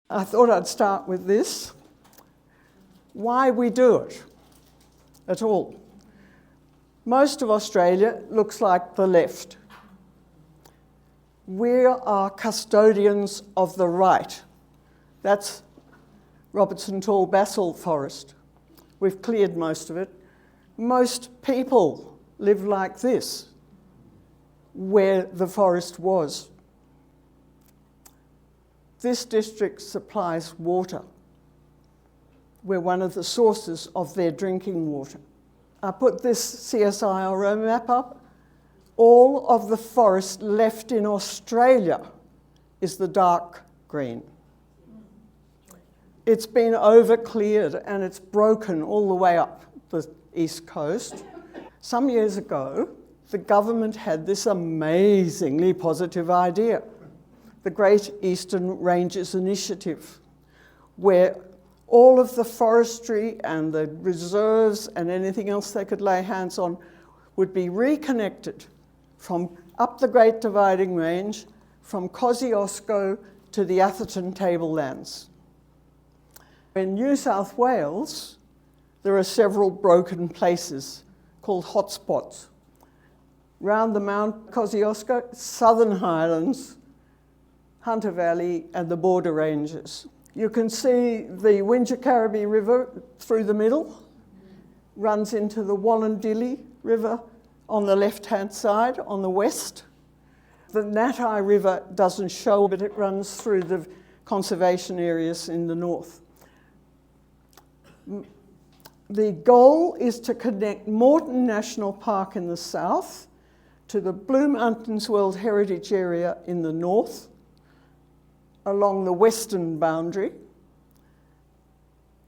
I thought I'd start with this. Why we do it at all. Most of Australia looks like the left. We are custodians of the right. That's Robertson Tall Basalt Forest. We've cleared most of it. Most people live like this, where the forest was. This district supplies water. We're one of the sources of their drinking water. I put this CSIRO map up. All of the forest left in Australia is the dark green. It's been over-cleared and it's broken all the way up the east coast. Some years ago, the government had this amazingly positive idea, the Great Eastern Ranges Initiative, where all of the forestry and the reserves and anything else they could lay hands on would be reconnected from up the Great Dividing Range, from Kosciuszko to the Atherton Tablelands. In New South Wales, there are several broken places called hotspots. Round the Mount Kosciuszko, Southern Highlands, Hunter Valley and the Border Ranges. You can see the Wingecarribee River through the middle, runs into the Wallandilly River on the left-hand side, on the west. The Natai River doesn't show, but it runs through the conservation areas in the north. The goal is to connect Moreton National Park in the south to the Blue Mountains World Heritage Area in the north, along the western boundary,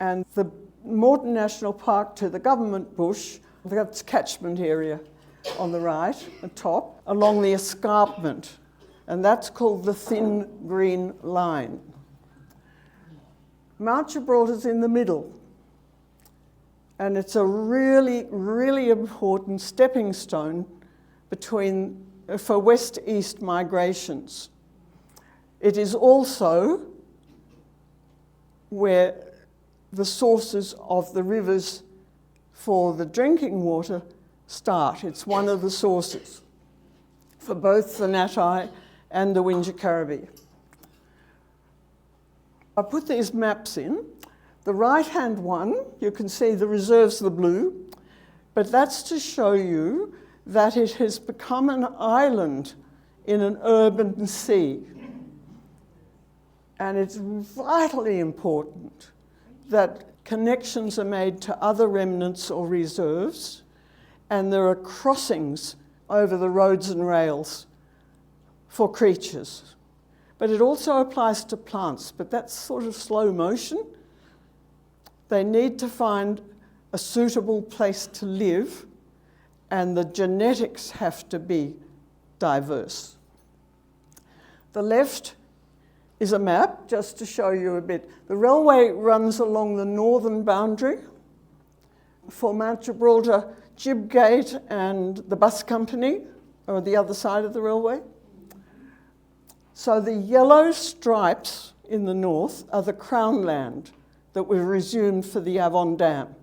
and the Moreton National Park to the government bush, that's catchment area on the right, the top, along the escarpment, and that's called the thin green line. Mount Gibraltar's in the middle, and it's a really, really important stepping stone for west-east migrations. It is also where the sources of the rivers for the drinking water start. It's one of the sources for both the Natai and the Wingecarribee. I put these maps in. The right-hand one, you can see the reserves, the blue, but that's to show you that it has become an island in an urban sea. And it's vitally important that connections are made to other remnants or reserves, and there are crossings over the roads and rails for creatures. But it also applies to plants, but that's sort of slow motion. They need to find a suitable place to live, and the genetics have to be diverse. The left is a map, just to show you a bit. The railway runs along the northern boundary for Mount Gibraltar, Gibgate and the bus company are the other side of the railway. So the yellow stripes in the north are the Crown land that were resumed for the Avon Dam.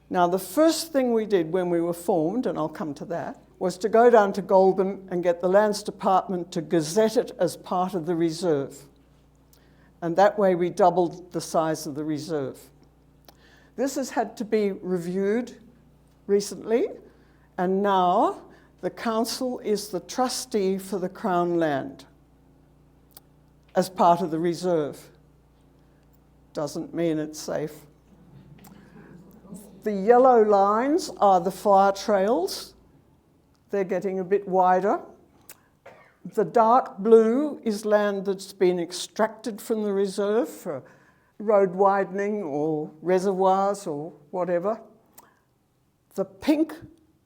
Now, the first thing we did when we were formed, and I'll come to that, was to go down to Goulburn and get the Lands Department to gazette it as part of the reserve. And that way we doubled the size of the reserve. This has had to be reviewed recently, and now the council is the trustee for the Crown land as part of the reserve. Doesn't mean it's safe. The yellow lines are the fire trails. They're getting a bit wider. The dark blue is land that's been extracted from the reserve for road widening or reservoirs or whatever. The pink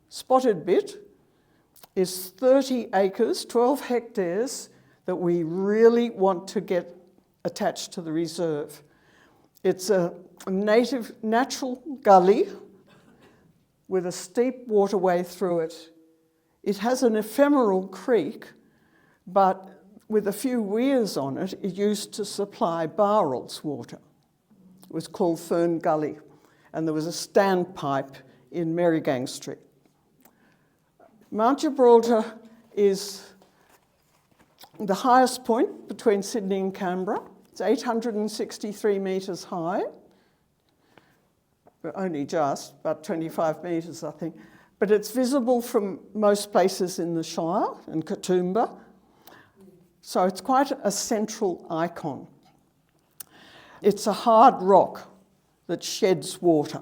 spotted bit is 30 acres, 12 hectares, that we really want to get attached to the reserve. It's a natural gully with a steep waterway through it. It has an ephemeral creek, but with a few weirs on it, it used to supply Bowrall's water. It was called Fern Gully, and there was a standpipe in Marygang Street. Mount Gibraltar is the highest point between Sydney and Canberra. It's 863 metres high, but only just, about 25 metres, I think. But it's visible from most places in the Shire and Katoomba. So it's quite a central icon. It's a hard rock that sheds water,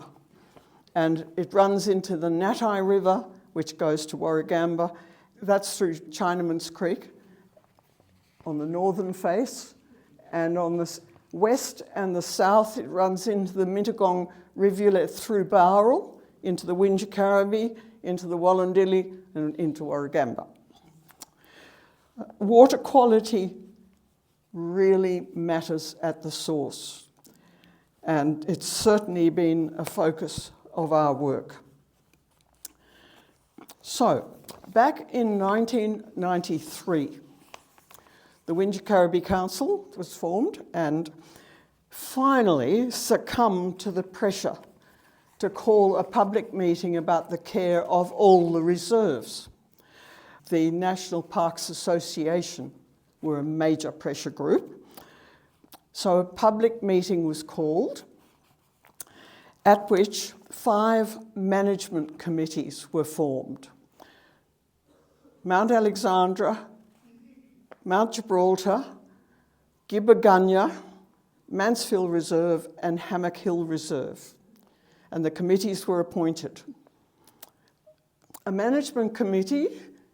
and it runs into the Natai River, which goes to Warragamba. That's through Chinaman's Creek on the northern face, and on the west and the south it runs into the Mittagong rivulet through Bowral, into the Wingecarribee, into the Wallandilly and into Warragamba. Water quality really matters at the source, and it's certainly been a focus of our work. So, back in 1993, the Wingecarribee Council was formed and finally succumbed to the pressure to call a public meeting about the care of all the reserves. The National Parks Association were a major pressure group. So a public meeting was called, at which 5 management committees were formed. Mount Alexandra, Mount Gibraltar, Gibbergunya, Mansfield Reserve and Hammock Hill Reserve. And the committees were appointed. A management committee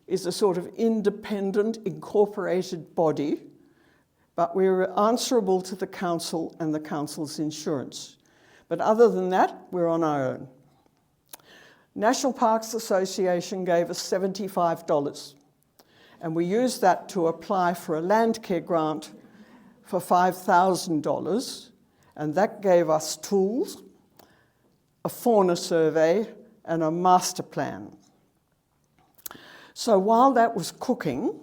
is a sort of independent, incorporated body, but we're answerable to the council and the council's insurance. But other than that, we're on our own. National Parks Association gave us $75, and we used that to apply for a land care grant for $5,000, and that gave us tools, a fauna survey, and a master plan. So while that was cooking,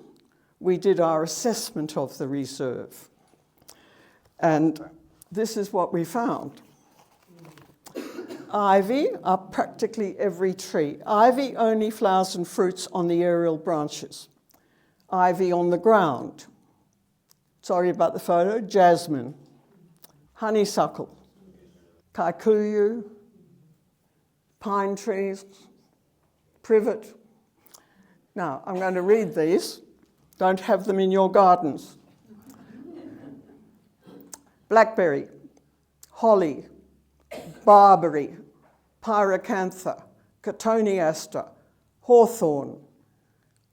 we did our assessment of the reserve. And this is what we found. Ivy up practically every tree. Ivy only flowers and fruits on the aerial branches. Ivy on the ground. Sorry about the photo. Jasmine. Honeysuckle. Kikuyu. Pine trees. Privet. Now, I'm going to read these. Don't have them in your gardens. Blackberry, holly, barberry, pyracantha, cotoneaster, hawthorn,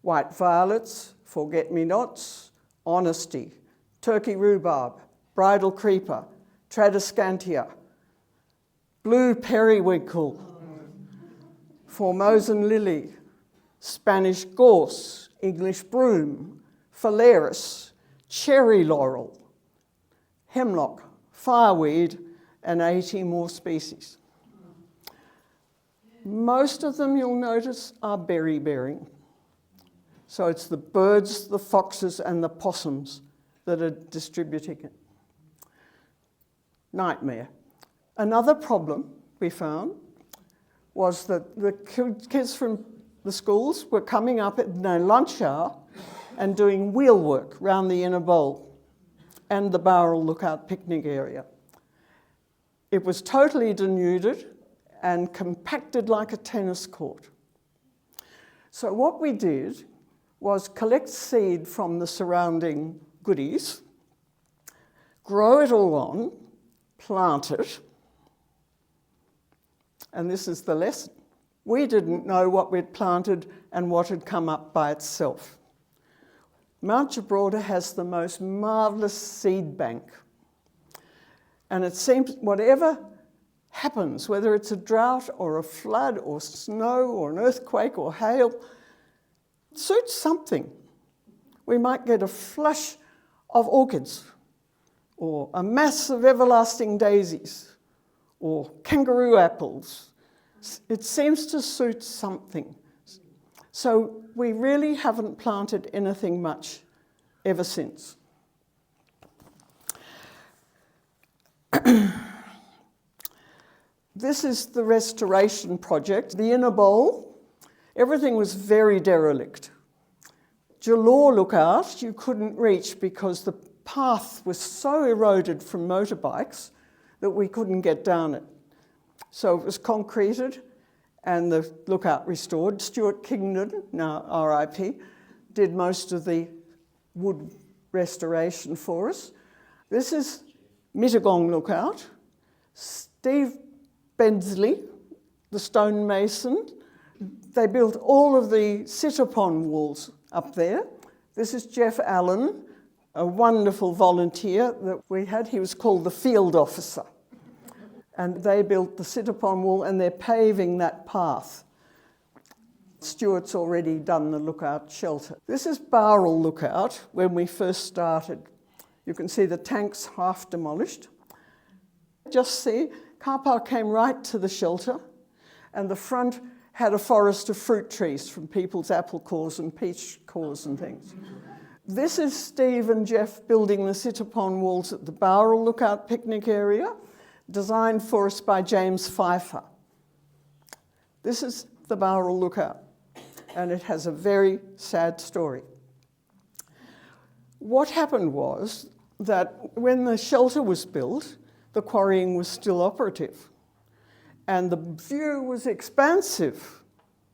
white violets, forget-me-nots, honesty, turkey rhubarb, bridal creeper, tradescantia, blue periwinkle, Formosan lily, Spanish gorse, English broom, phalaris, cherry laurel, hemlock, fireweed, and 80 more species. Most of them, you'll notice, are berry-bearing. So it's the birds, the foxes, and the possums that are distributing it. Nightmare. Another problem we found was that the kids from the schools were coming up at their lunch hour and doing wheel work round the inner bowl and the Bowral Lookout picnic area. It was totally denuded and compacted like a tennis court. So what we did was collect seed from the surrounding goodies, grow it all on, plant it, and this is the lesson. We didn't know what we'd planted and what had come up by itself. Mount Gibraltar has the most marvellous seed bank. And it seems whatever happens, whether it's a drought or a flood or snow or an earthquake or hail, it suits something. We might get a flush of orchids or a mass of everlasting daisies or kangaroo apples. It seems to suit something. So we really haven't planted anything much ever since. This is the restoration project. The inner bowl, everything was very derelict. Jalor Lookout you couldn't reach because the path was so eroded from motorbikes that we couldn't get down it. So it was concreted and the lookout restored. Stuart Kingdon, now RIP, did most of the wood restoration for us. This is Mittagong Lookout. Steve Bensley, the stonemason, they built all of the sit-upon walls up there. This is Jeff Allen, a wonderful volunteer that we had. He was called the field officer. And they built the sit-upon wall and they're paving that path. Stuart's already done the lookout shelter. This is Bowral Lookout when we first started. You can see the tanks half demolished. Just see, car park came right to the shelter and the front had a forest of fruit trees from people's apple cores and peach cores and things. This is Steve and Jeff building the sit-upon walls at the Bowral Lookout picnic area, designed for us by James Pfeiffer. This is the Bowral Lookout, and it has a very sad story. What happened was that when the shelter was built, the quarrying was still operative, and the view was expansive.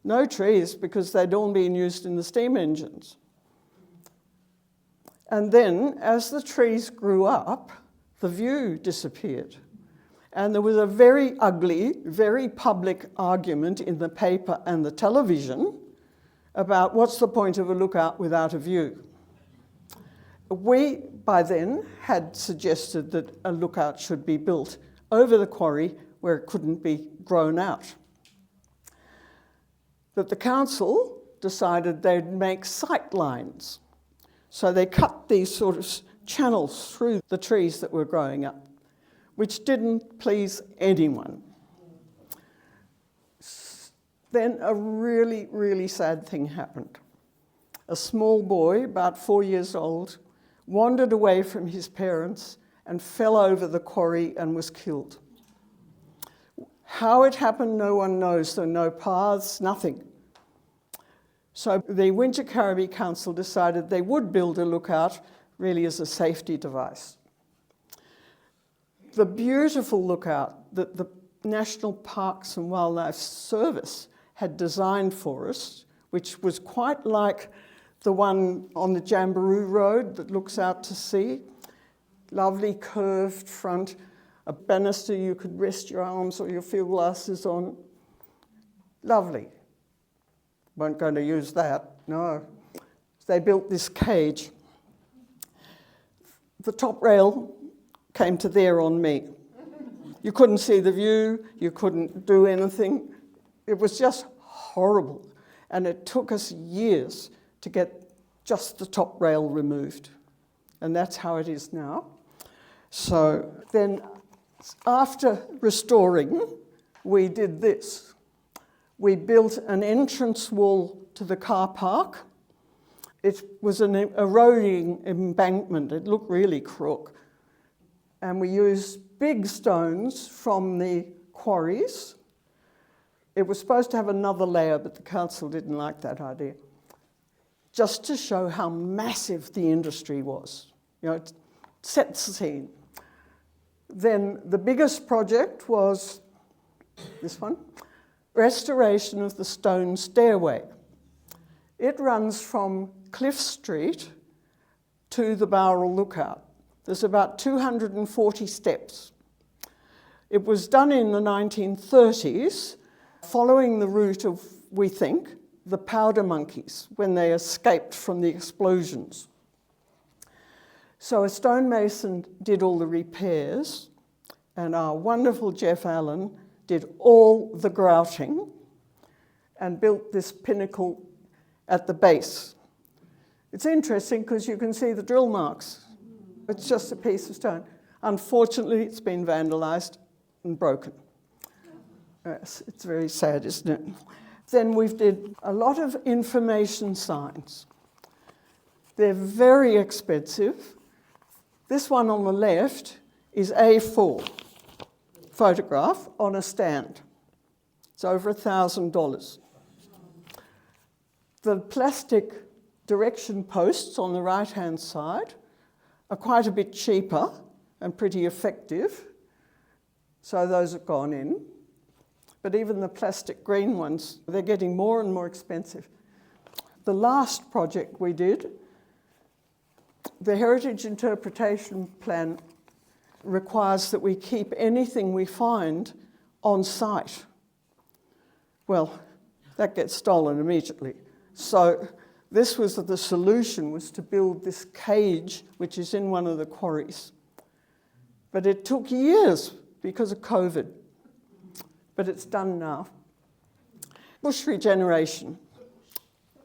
No trees, because they'd all been used in the steam engines. And then, as the trees grew up, the view disappeared. And there was a very ugly, very public argument in the paper and the television about what's the point of a lookout without a view. We, by then, had suggested that a lookout should be built over the quarry where it couldn't be grown out. But the council decided they'd make sight lines. So they cut these sort of channels through the trees that were growing up, which didn't please anyone. Then a really, really sad thing happened. A small boy, about 4 years old, wandered away from his parents and fell over the quarry and was killed. How it happened, no one knows. There were no paths, nothing. So the Winter Carriby Council decided they would build a lookout really as a safety device. The beautiful lookout that the National Parks and Wildlife Service had designed for us, which was quite like the one on the Jamberoo Road that looks out to sea. Lovely curved front, a banister you could rest your arms or your field glasses on. Lovely. Weren't going to use that, no. They built this cage. The top rail came to there on me. You couldn't see the view, you couldn't do anything. It was just horrible. And it took us years to get just the top rail removed. And that's how it is now. So then after restoring, we did this. We built an entrance wall to the car park. It was an eroding embankment. It looked really crook. And we used big stones from the quarries. It was supposed to have another layer, but the council didn't like that idea. Just to show how massive the industry was. You know, it sets the scene. Then the biggest project was this one, restoration of the stone stairway. It runs from Cliff Street to the Bowral Lookout. There's about 240 steps. It was done in the 1930s, following the route of, we think, the powder monkeys when they escaped from the explosions. So a stonemason did all the repairs, and our wonderful Jeff Allen did all the grouting and built this pinnacle at the base. It's interesting because you can see the drill marks. It's just a piece of stone. Unfortunately, it's been vandalised and broken. Yes, it's very sad, isn't it? Then we did a lot of information signs. They're very expensive. This one on the left is A4 photograph on a stand. It's over $1,000. The plastic direction posts on the right-hand side are quite a bit cheaper and pretty effective, so those have gone in. But even the plastic green ones, they're getting more and more expensive. The last project we did, the Heritage Interpretation Plan requires that we keep anything we find on site. Well, that gets stolen immediately. So this was the solution, was to build this cage, which is in one of the quarries. But it took years because of COVID. But it's done now. Bush regeneration,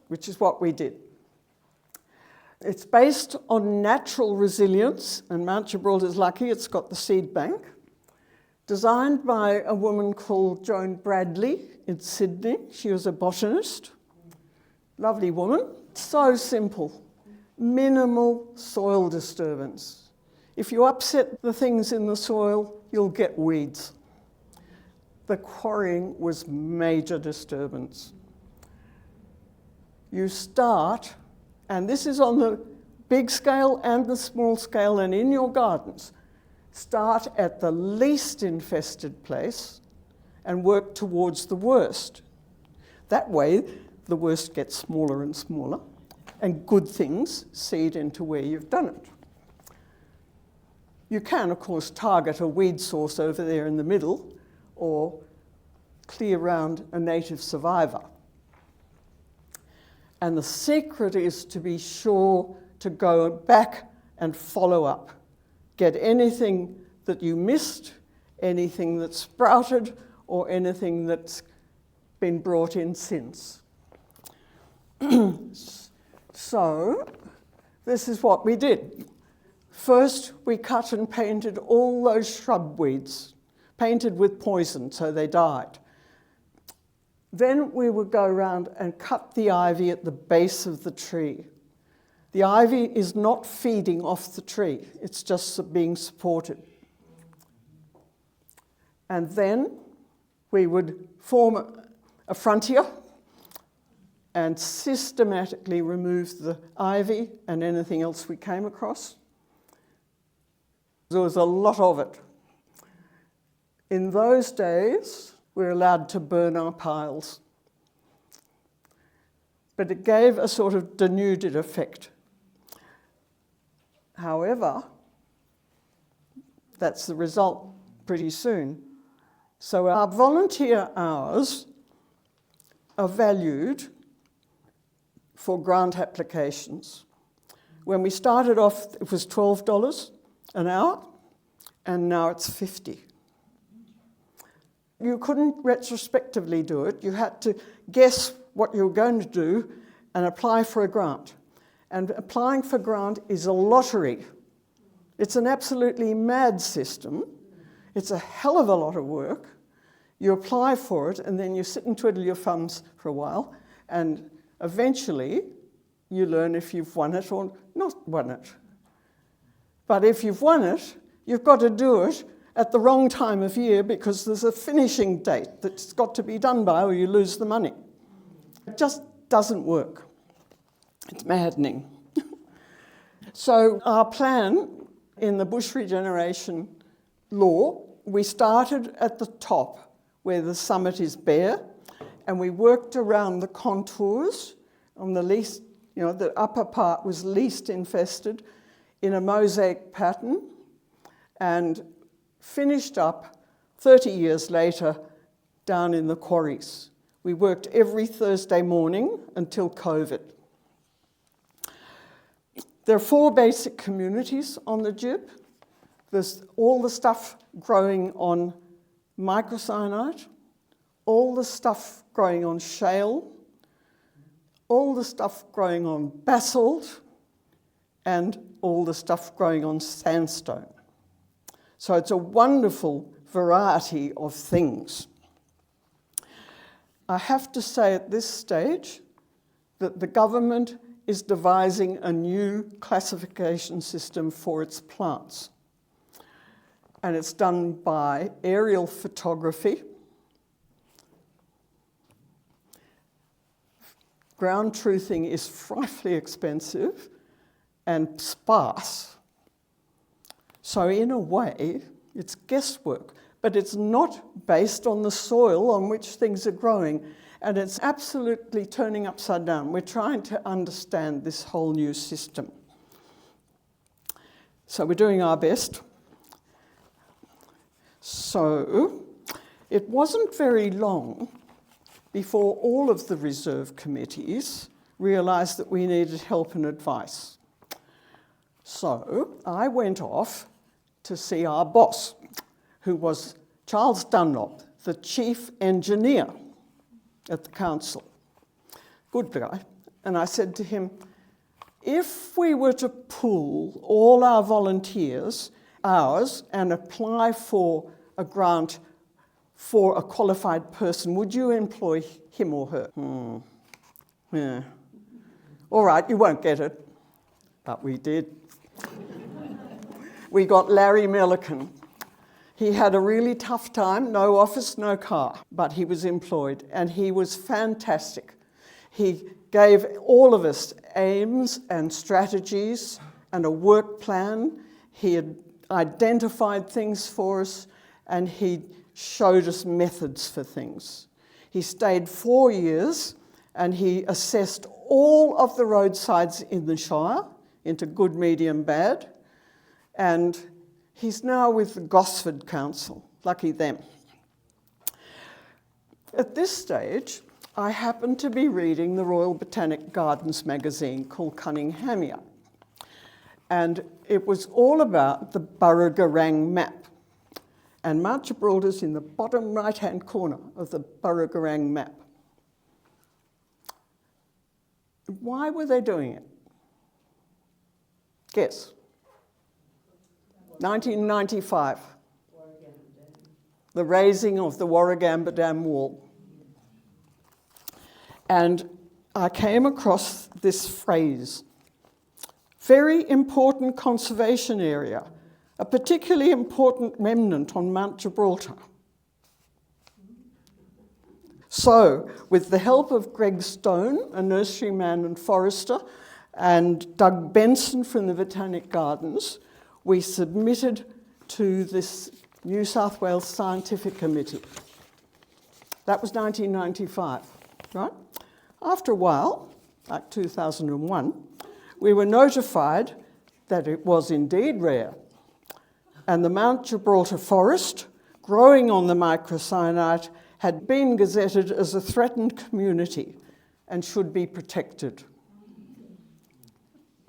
which is what we did. It's based on natural resilience, and Mount Gibraltar's lucky it's got the seed bank, designed by a woman called Joan Bradley in Sydney. She was a botanist. Lovely woman. So simple. Minimal soil disturbance. If you upset the things in the soil, you'll get weeds. The quarrying was major disturbance. You start, and this is on the big scale and the small scale and in your gardens, start at the least infested place and work towards the worst. That way, the worst gets smaller and smaller, and good things seed into where you've done it. You can, of course, target a weed source over there in the middle, or clear round a native survivor. And the secret is to be sure to go back and follow up. Get anything that you missed, anything that's sprouted, or anything that's been brought in since. So, this is what we did. First, we cut and painted all those shrub weeds, painted with poison so they died. Then we would go around and cut the ivy at the base of the tree. The ivy is not feeding off the tree, it's just being supported. And then we would form a frontier and systematically remove the ivy and anything else we came across. There was a lot of it. In those days, we were allowed to burn our piles. But it gave a sort of denuded effect. However, that's the result pretty soon. So our volunteer hours are valued for grant applications. When we started off, it was $12 an hour, and now it's $50. You couldn't retrospectively do it. You had to guess what you were going to do and apply for a grant. And applying for grant is a lottery. It's an absolutely mad system. It's a hell of a lot of work. You apply for it, and then you sit and twiddle your thumbs for a while, and eventually you learn if you've won it or not won it. But if you've won it, you've got to do it at the wrong time of year because there's a finishing date that's got to be done by or you lose the money. It just doesn't work. It's maddening. So our plan in the bush regeneration law, we started at the top where the summit is bare, and we worked around the contours on the least, the upper part was least infested in a mosaic pattern, and finished up 30 years later down in the quarries. We worked every Thursday morning until COVID. There are 4 basic communities on the Gib. There's all the stuff growing on microcyanide, all the stuff growing on shale, all the stuff growing on basalt, and all the stuff growing on sandstone. So it's a wonderful variety of things. I have to say at this stage that the government is devising a new classification system for its plants. And it's done by aerial photography, ground truthing is frightfully expensive and sparse. So in a way, it's guesswork, but it's not based on the soil on which things are growing, and it's absolutely turning upside down. We're trying to understand this whole new system. So we're doing our best. So it wasn't very long before all of the reserve committees realised that we needed help and advice. So I went off to see our boss, who was Charles Dunlop, the chief engineer at the council. Good guy. And I said to him, if we were to pool all our volunteers, ours, and apply for a grant for a qualified person, would you employ him or her? Yeah. All right, you won't get it. But we did. We got Larry Millican. He had a really tough time, no office, no car, but he was employed, and he was fantastic. He gave all of us aims and strategies and a work plan. He had identified things for us, and he showed us methods for things. He stayed 4 years, and he assessed all of the roadsides in the Shire into good, medium, bad, and he's now with the Gosford Council. Lucky them. At this stage, I happened to be reading the Royal Botanic Gardens magazine called Cunninghamia, and it was all about the Burragorang map. And Mount Gibraltar's in the bottom right-hand corner of the Burragorang map. Why were they doing it? Guess. 1995. The raising of the Warragamba Dam wall. And I came across this phrase, very important conservation area, a particularly important remnant on Mount Gibraltar. So, with the help of Greg Stone, a nurseryman and forester, and Doug Benson from the Botanic Gardens, we submitted to this New South Wales Scientific Committee. That was 1995, right? After a while, like 2001, we were notified that it was indeed rare, and the Mount Gibraltar forest, growing on the microcyanite, had been gazetted as a threatened community and should be protected.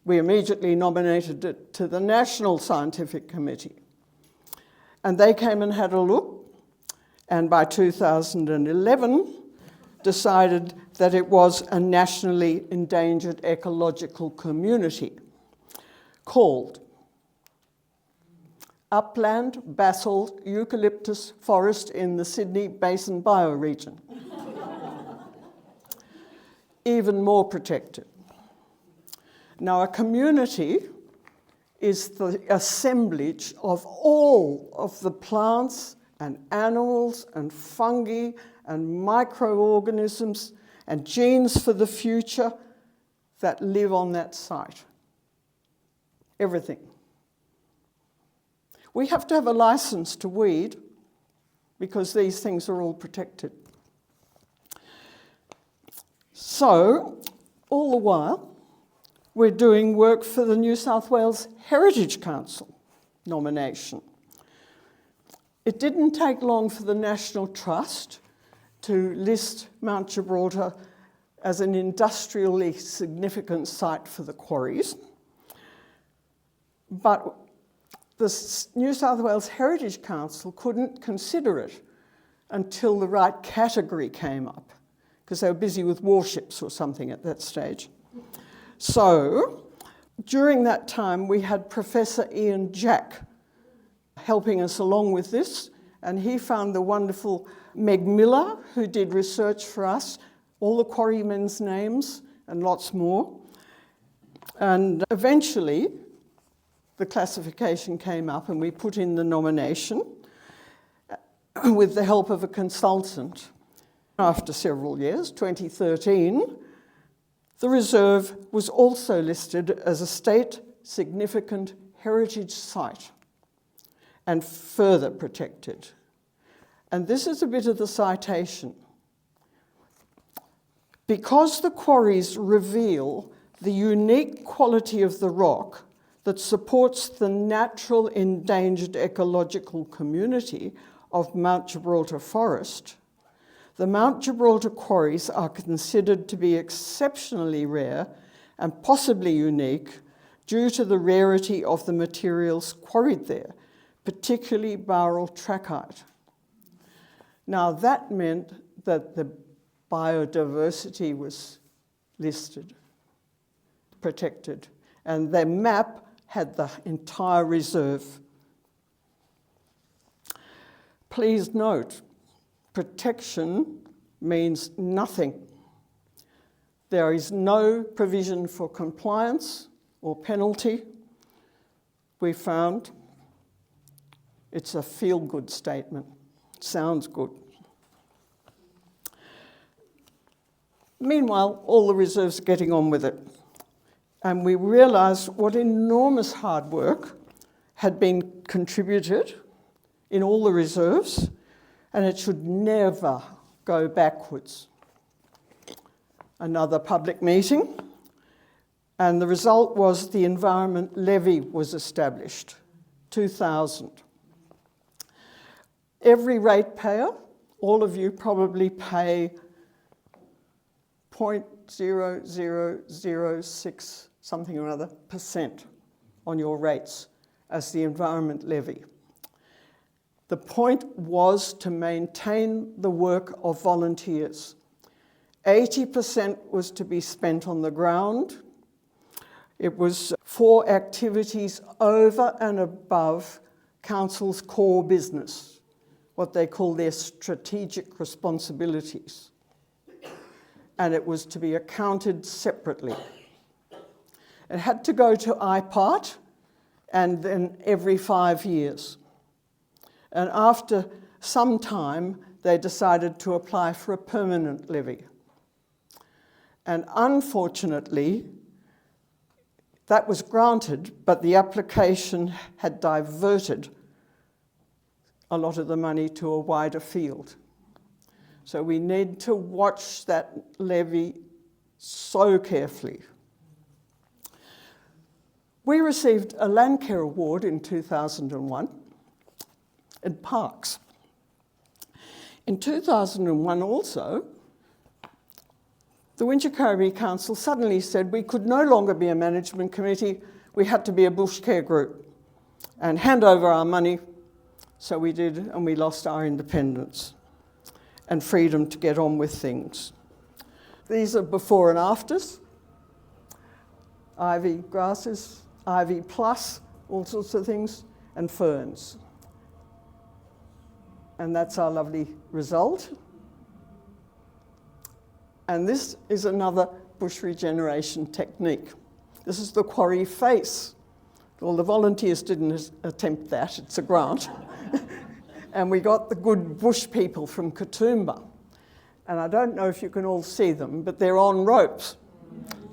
We immediately nominated it to the National Scientific Committee. And they came and had a look, and by 2011 decided that it was a nationally endangered ecological community called Upland Basalt Eucalyptus Forest in the Sydney Basin Bioregion. Even more protected. Now, a community is the assemblage of all of the plants and animals and fungi and microorganisms and genes for the future that live on that site. Everything. We have to have a license to weed because these things are all protected. So, all the while, we're doing work for the New South Wales Heritage Council nomination. It didn't take long for the National Trust to list Mount Gibraltar as an industrially significant site for the quarries, but the New South Wales Heritage Council couldn't consider it until the right category came up, because they were busy with warships or something at that stage. So, during that time, we had Professor Ian Jack helping us along with this, and he found the wonderful Meg Miller, who did research for us, all the quarrymen's names and lots more. And eventually, the classification came up and we put in the nomination with the help of a consultant. After several years, 2013, the reserve was also listed as a state significant heritage site and further protected. And this is a bit of the citation. Because the quarries reveal the unique quality of the rock that supports the natural endangered ecological community of Mount Gibraltar Forest, the Mount Gibraltar quarries are considered to be exceptionally rare and possibly unique due to the rarity of the materials quarried there, particularly beryl trachyte. Now that meant that the biodiversity was listed, protected, and their map had the entire reserve. Please note, protection means nothing. There is no provision for compliance or penalty. We found it's a feel-good statement. Sounds good. Meanwhile, all the reserves are getting on with it. And we realised what enormous hard work had been contributed in all the reserves, and it should never go backwards. Another public meeting, and the result was the Environment Levy was established, 2000. Every ratepayer, all of you probably pay 0.0006 something or other % on your rates as the Environment Levy. The point was to maintain the work of volunteers. 80% was to be spent on the ground. It was for activities over and above council's core business, what they call their strategic responsibilities. And it was to be accounted separately. It had to go to IPART, and then every 5 years. And after some time, they decided to apply for a permanent levy. And unfortunately, that was granted, but the application had diverted a lot of the money to a wider field. So we need to watch that levy so carefully. We received a Landcare Award in 2001 in parks. In 2001 also, the Wingecarribee Council suddenly said we could no longer be a management committee, we had to be a bush care group and hand over our money. So we did, and we lost our independence and freedom to get on with things. These are before and afters. Ivy grasses, ivy plus, all sorts of things, and ferns. And that's our lovely result. And this is another bush regeneration technique. This is the quarry face. Well, the volunteers didn't attempt that, it's a grant. And we got the good bush people from Katoomba. And I don't know if you can all see them, but they're on ropes.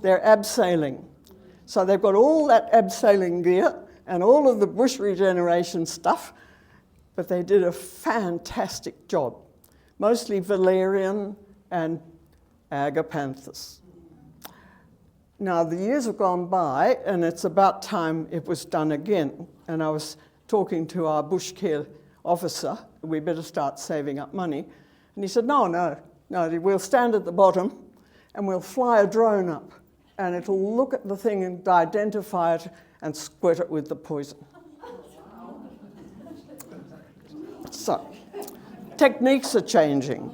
They're abseiling. So they've got all that abseiling gear and all of the bush regeneration stuff, but they did a fantastic job. Mostly valerian and agapanthus. Now, the years have gone by, and it's about time it was done again. And I was talking to our bush care officer, we better start saving up money. And he said, no, we'll stand at the bottom and we'll fly a drone up and it'll look at the thing and identify it and squirt it with the poison. So, techniques are changing.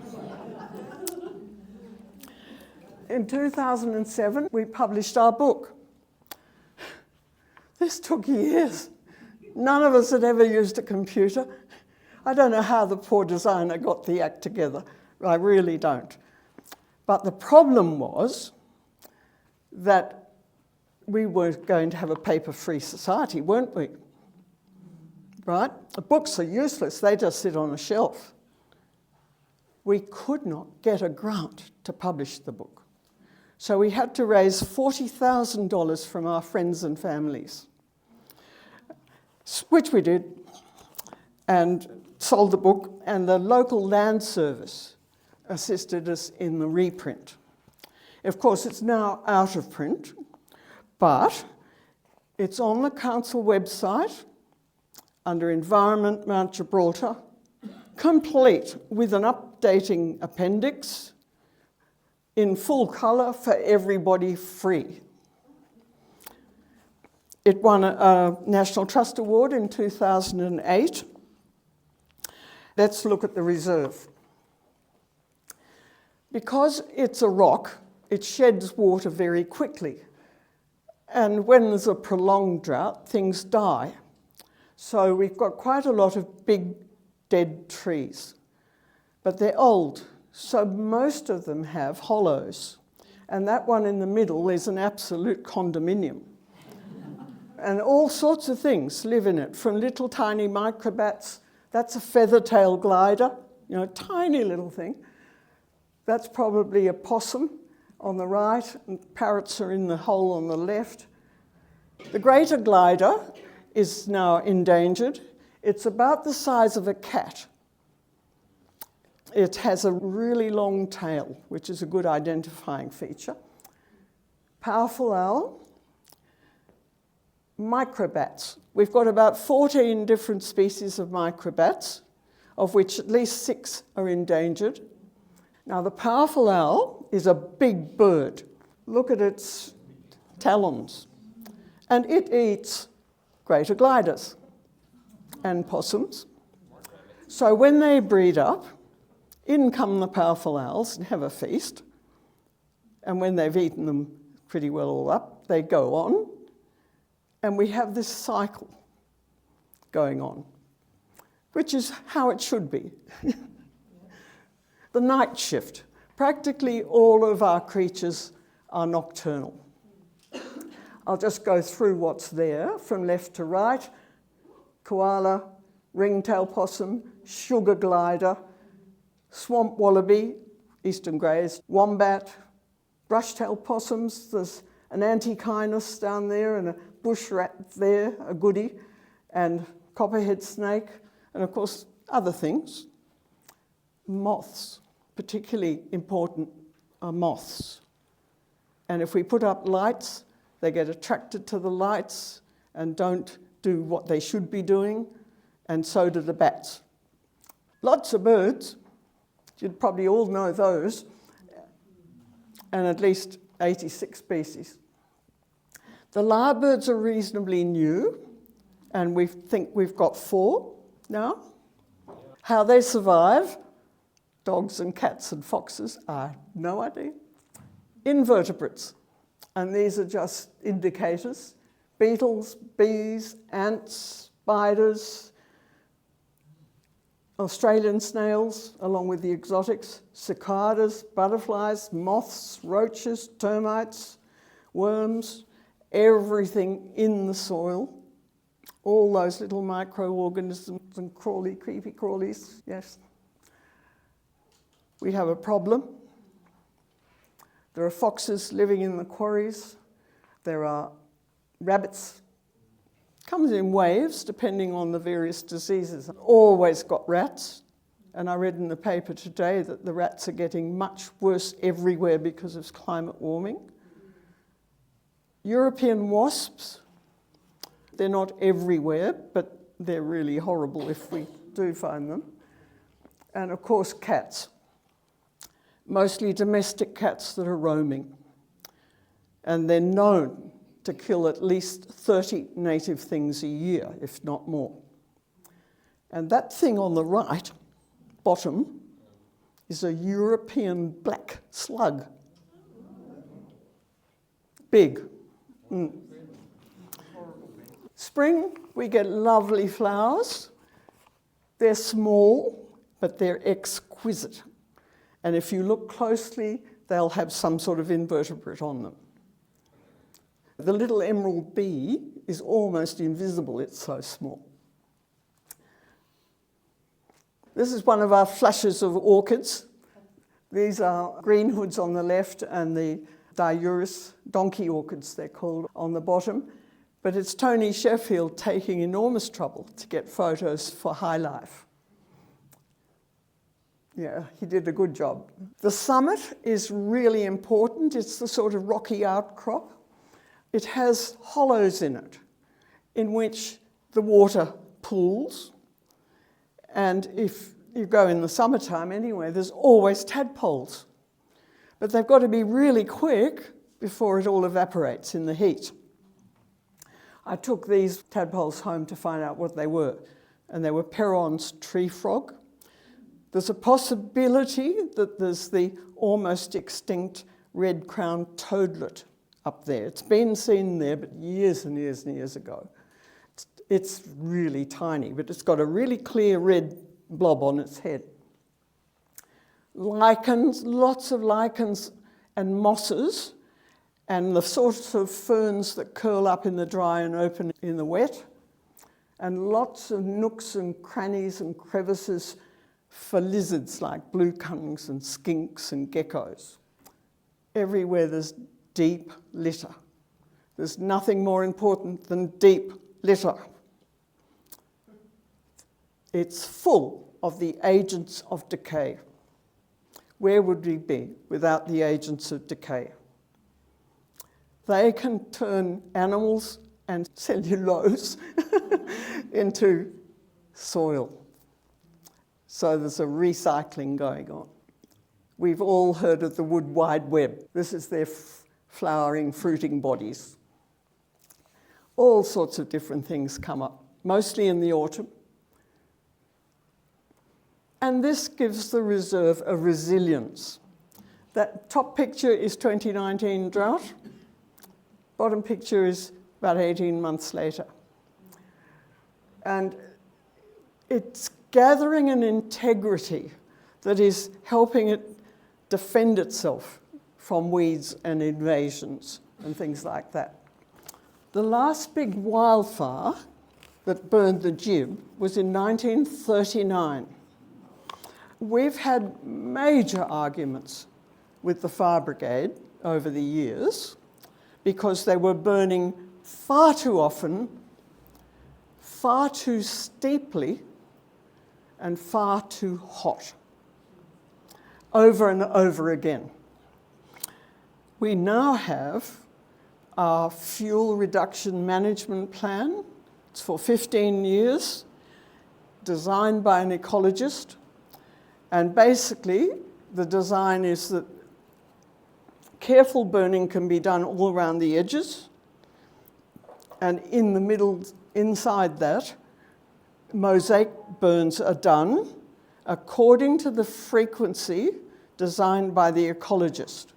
In 2007, we published our book. This took years. None of us had ever used a computer. I don't know how the poor designer got the act together. I really don't. But the problem was that we were going to have a paper-free society, weren't we? Right? The books are useless, they just sit on a shelf. We could not get a grant to publish the book. So we had to raise $40,000 from our friends and families, which we did, and sold the book, and the local land service assisted us in the reprint. Of course, it's now out of print, but it's on the council website under Environment Mount Gibraltar, complete with an updating appendix in full colour for everybody, free. It won a National Trust Award in 2008. Let's look at the reserve. Because it's a rock, it sheds water very quickly. And when there's a prolonged drought, things die. So we've got quite a lot of big dead trees. But they're old, so most of them have hollows. And that one in the middle is an absolute condominium. And all sorts of things live in it, from little tiny microbats. That's a feather-tail glider, tiny little thing. That's probably a possum on the right, and parrots are in the hole on the left. The greater glider is now endangered. It's about the size of a cat. It has a really long tail, which is a good identifying feature. Powerful owl. Microbats. We've got about 14 different species of microbats, of which at least 6 are endangered. Now, the powerful owl is a big bird. Look at its talons. And it eats greater gliders and possums. So when they breed up, in come the powerful owls and have a feast. And when they've eaten them pretty well all up, they go on. And we have this cycle going on, which is how it should be. The night shift. Practically all of our creatures are nocturnal. I'll just go through what's there from left to right. Koala, ringtail possum, sugar glider, swamp wallaby, eastern greys, wombat, brushtail possums. There's an antechinus down there and a bush rat there, a goodie, and copperhead snake, and of course other things. Moths, particularly important are moths. And if we put up lights, they get attracted to the lights and don't do what they should be doing, and so do the bats. Lots of birds, you'd probably all know those, and at least 86 species. The lyrebirds are reasonably new, and we think we've got 4 now. How they survive, dogs and cats and foxes, I have no idea. Invertebrates, and these are just indicators. Beetles, bees, ants, spiders, Australian snails, along with the exotics, cicadas, butterflies, moths, roaches, termites, worms, everything in the soil, all those little microorganisms and creepy crawlies, yes. We have a problem. There are foxes living in the quarries. There are rabbits. Comes in waves, depending on the various diseases. Always got rats. And I read in the paper today that the rats are getting much worse everywhere because of climate warming. European wasps, they're not everywhere, but they're really horrible if we do find them. And of course, cats. Mostly domestic cats that are roaming. And they're known to kill at least 30 native things a year, if not more. And that thing on the right, bottom, is a European black slug. Big. Spring, we get lovely flowers. They're small, but they're exquisite. And if you look closely, they'll have some sort of invertebrate on them. The little emerald bee is almost invisible, it's so small. This is one of our flushes of orchids. These are greenhoods on the left and the diurus, donkey orchids they're called, on the bottom. But it's Tony Sheffield taking enormous trouble to get photos for High Life. Yeah, he did a good job. The summit is really important. It's the sort of rocky outcrop. It has hollows in it, in which the water pools. And if you go in the summertime anyway, there's always tadpoles. But they've got to be really quick before it all evaporates in the heat. I took these tadpoles home to find out what they were, and they were Perron's tree frog. There's a possibility that there's the almost extinct red-crowned toadlet up there. It's been seen there, but years and years and years ago. It's really tiny, but it's got a really clear red blob on its head. Lichens, lots of lichens and mosses, and the sorts of ferns that curl up in the dry and open in the wet, and lots of nooks and crannies and crevices for lizards like bluetongues and skinks and geckos. Everywhere there's deep litter. There's nothing more important than deep litter. It's full of the agents of decay. Where would we be without the agents of decay? They can turn animals and cellulose into soil. So there's a recycling going on. We've all heard of the wood wide web. This is their flowering, fruiting bodies. All sorts of different things come up, mostly in the autumn. And this gives the reserve a resilience. That top picture is 2019 drought. Bottom picture is about 18 months later. And it's gathering an integrity that is helping it defend itself from weeds and invasions and things like that. The last big wildfire that burned the Gib was in 1939. We've had major arguments with the fire brigade over the years because they were burning far too often, far too steeply, and far too hot, over and over again. We now have our fuel reduction management plan. It's for 15 years, designed by an ecologist. And basically, the design is that careful burning can be done all around the edges. And in the middle, inside that, mosaic burns are done according to the frequency designed by the ecologist.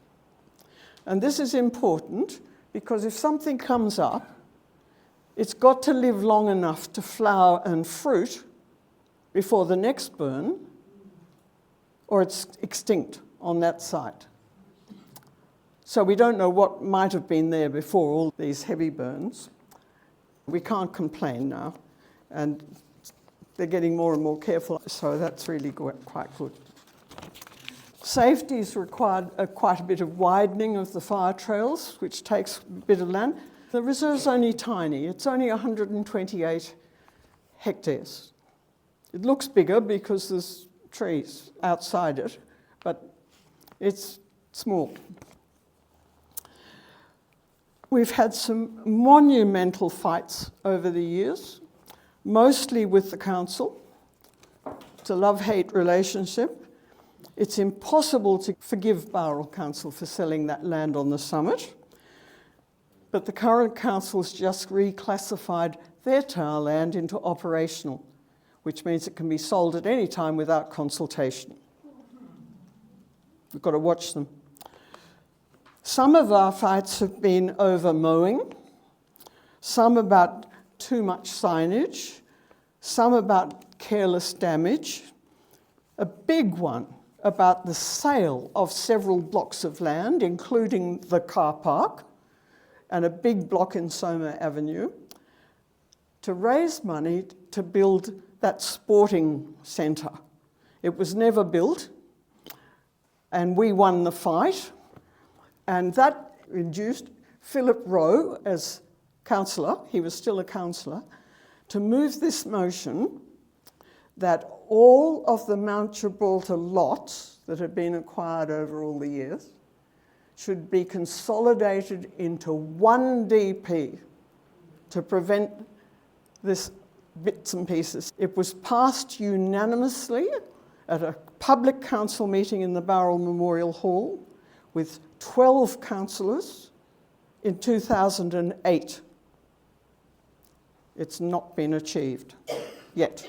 And this is important because if something comes up, it's got to live long enough to flower and fruit before the next burn, or it's extinct on that site. So we don't know what might have been there before all these heavy burns. We can't complain now, and they're getting more and more careful, so that's really quite good. Safety's required quite a bit of widening of the fire trails, which takes a bit of land. The reserve's only tiny. It's only 128 hectares. It looks bigger because there's trees outside it, but it's small. We've had some monumental fights over the years, mostly with the council. It's a love-hate relationship. It's impossible to forgive Bowral Council for selling that land on the summit, but the current council's just reclassified their tower land into operational, which means it can be sold at any time without consultation. We've got to watch them. Some of our fights have been over mowing, some about too much signage, some about careless damage. A big one about the sale of several blocks of land, including the car park, and a big block in Soma Avenue to raise money to build that sporting centre. It was never built, and we won the fight, and that induced Philip Rowe as councillor, he was still a councillor, to move this motion that all of the Mount Gibraltar lots that had been acquired over all the years should be consolidated into one DP to prevent this bits and pieces. It was passed unanimously at a public council meeting in the Bowral Memorial Hall with 12 councillors in 2008. It's not been achieved yet.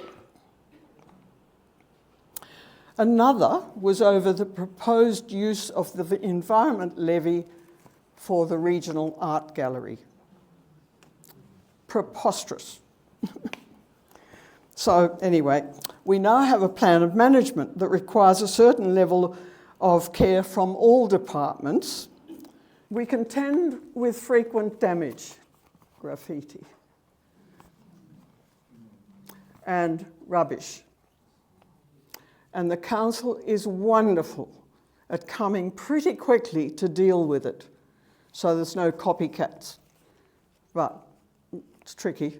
Another was over the proposed use of the environment levy for the regional art gallery. Preposterous. So anyway, we now have a plan of management that requires a certain level of care from all departments. We contend with frequent damage, graffiti, and rubbish. And the council is wonderful at coming pretty quickly to deal with it, so there's no copycats. But it's tricky.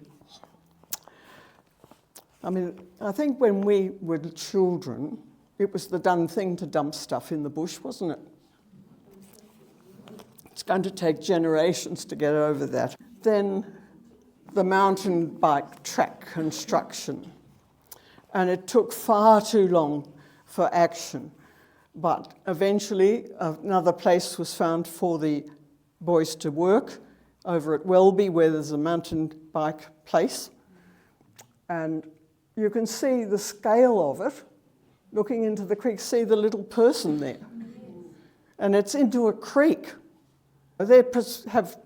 I mean, I think when we were children, it was the done thing to dump stuff in the bush, wasn't it? It's going to take generations to get over that. Then the mountain bike track construction. And it took far too long for action. But eventually another place was found for the boys to work over at Welby, where there's a mountain bike place. And you can see the scale of it. Looking into the creek, see the little person there. And it's into a creek. They have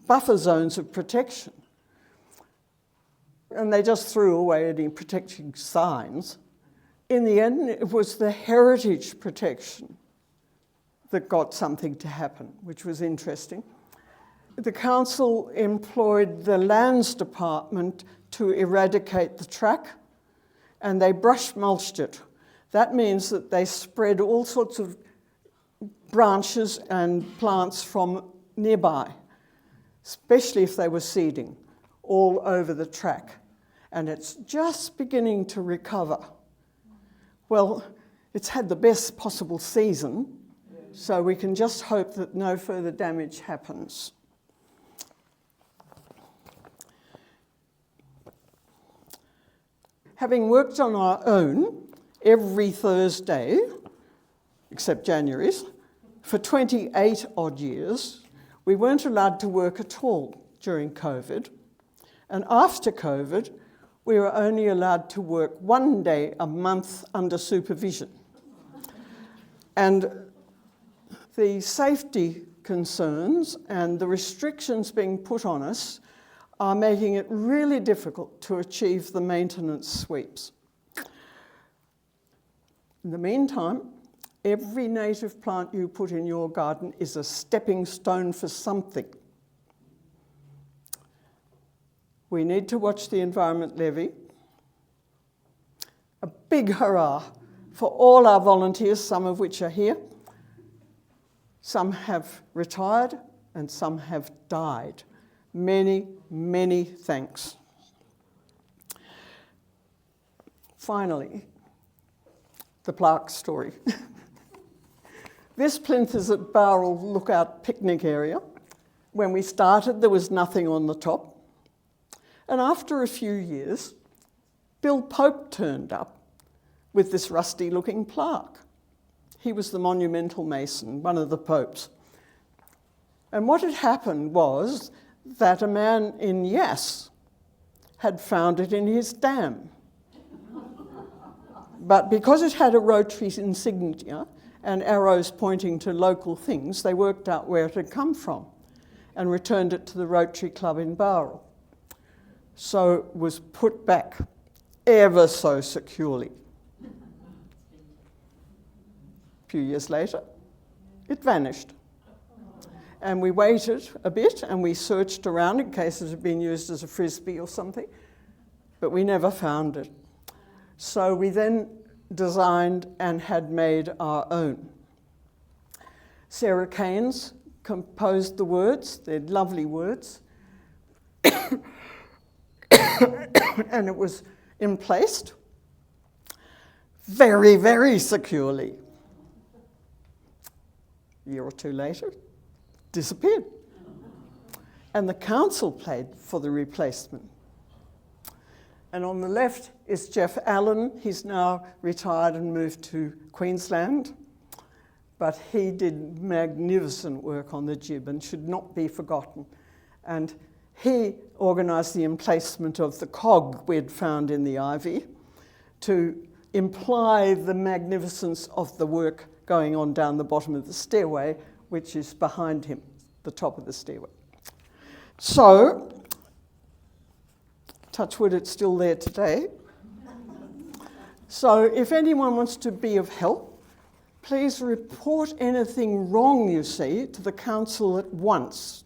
buffer zones of protection. And they just threw away any protecting signs. In the end, it was the heritage protection that got something to happen, which was interesting. The council employed the lands department to eradicate the track, and they brush mulched it. That means that they spread all sorts of branches and plants from nearby, especially if they were seeding, all over the track. And it's just beginning to recover. Well, it's had the best possible season, so we can just hope that no further damage happens. Having worked on our own every Thursday, except January's, for 28 odd years, we weren't allowed to work at all during COVID. And after COVID, we were only allowed to work one day a month under supervision. And the safety concerns and the restrictions being put on us are making it really difficult to achieve the maintenance sweeps. In the meantime, every native plant you put in your garden is a stepping stone for something. We need to watch the environment levy. A big hurrah for all our volunteers, some of which are here. Some have retired and some have died. Many, many thanks. Finally, the plaque story. This plinth is at Bowral Lookout picnic area. When we started, there was nothing on the top. And after a few years, Bill Pope turned up with this rusty-looking plaque. He was the monumental mason, one of the popes. And what had happened was that a man in Yass had found it in his dam. But because it had a Rotary insignia and arrows pointing to local things, they worked out where it had come from and returned it to the Rotary Club in Bowral. So it was put back ever so securely. A few years later, it vanished. And we waited a bit and we searched around in case it had been used as a frisbee or something, but we never found it. So we then designed and had made our own. Sarah Keynes composed the words, they're lovely words, and it was emplaced very, very securely. A year or two later, disappeared. And the council paid for the replacement. And on the left is Jeff Allen. He's now retired and moved to Queensland. But he did magnificent work on the jib and should not be forgotten. And he organised the emplacement of the cog we'd found in the ivy to imply the magnificence of the work going on down the bottom of the stairway, which is behind him, the top of the stairway. So, touch wood, it's still there today. So if anyone wants to be of help, please report anything wrong you see to the council at once.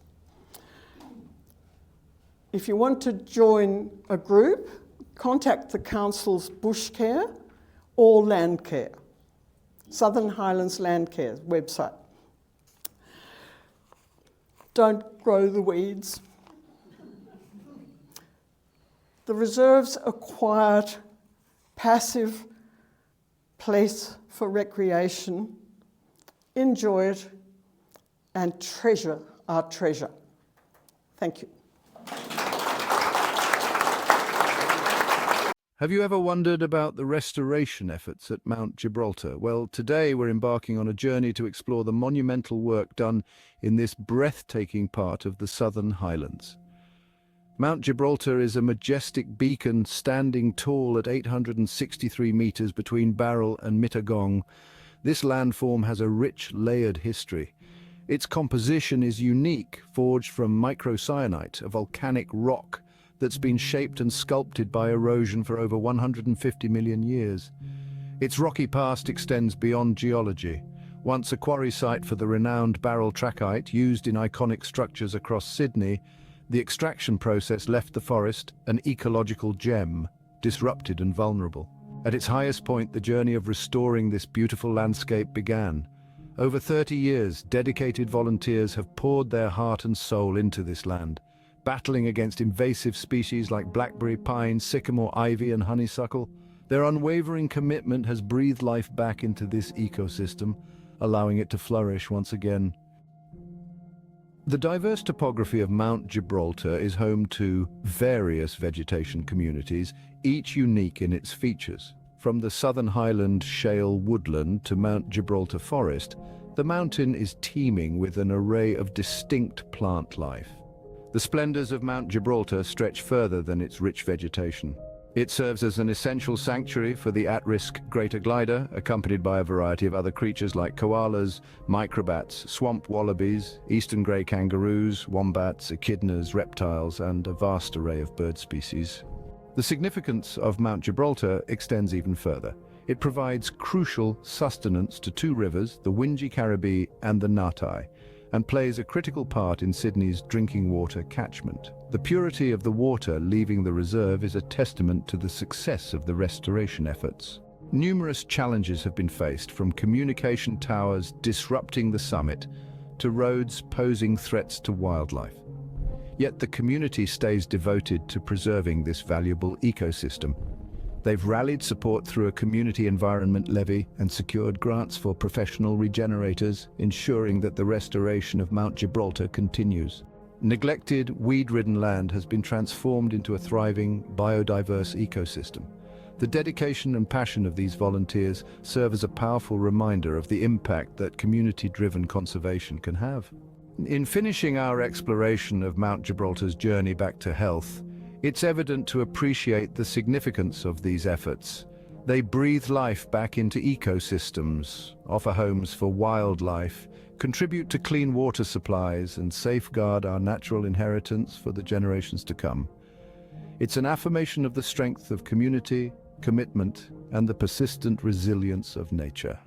If you want to join a group, contact the council's Bush Care or Land Care, Southern Highlands Land Care website. Don't grow the weeds. The reserve's a quiet, passive place for recreation. Enjoy it and treasure our treasure. Thank you. Have you ever wondered about the restoration efforts at Mount Gibraltar? Well, today we're embarking on a journey to explore the monumental work done in this breathtaking part of the Southern Highlands. Mount Gibraltar is a majestic beacon standing tall at 863 metres between Barrel and Mittagong. This landform has a rich, layered history. Its composition is unique, forged from microcyanite, a volcanic rock that's been shaped and sculpted by erosion for over 150 million years. Its rocky past extends beyond geology. Once a quarry site for the renowned Barrel trachyte used in iconic structures across Sydney, the extraction process left the forest an ecological gem, disrupted and vulnerable. At its highest point, the journey of restoring this beautiful landscape began. Over 30 years, dedicated volunteers have poured their heart and soul into this land, battling against invasive species like blackberry pine, sycamore, ivy, and honeysuckle. Their unwavering commitment has breathed life back into this ecosystem, allowing it to flourish once again. The diverse topography of Mount Gibraltar is home to various vegetation communities, each unique in its features. From the Southern Highland shale woodland to Mount Gibraltar forest, the mountain is teeming with an array of distinct plant life. The splendors of Mount Gibraltar stretch further than its rich vegetation. It serves as an essential sanctuary for the at-risk greater glider, accompanied by a variety of other creatures like koalas, microbats, swamp wallabies, eastern grey kangaroos, wombats, echidnas, reptiles, and a vast array of bird species. The significance of Mount Gibraltar extends even further. It provides crucial sustenance to two rivers, the Wingecarribee and the Ngatai, and plays a critical part in Sydney's drinking water catchment. The purity of the water leaving the reserve is a testament to the success of the restoration efforts. Numerous challenges have been faced, from communication towers disrupting the summit to roads posing threats to wildlife. Yet the community stays devoted to preserving this valuable ecosystem. They've rallied support through a community environment levy and secured grants for professional regenerators, ensuring that the restoration of Mount Gibraltar continues. Neglected, weed-ridden land has been transformed into a thriving, biodiverse ecosystem. The dedication and passion of these volunteers serve as a powerful reminder of the impact that community-driven conservation can have. In finishing our exploration of Mount Gibraltar's journey back to health, it's evident to appreciate the significance of these efforts. They breathe life back into ecosystems, offer homes for wildlife, contribute to clean water supplies, and safeguard our natural inheritance for the generations to come. It's an affirmation of the strength of community, commitment, and the persistent resilience of nature.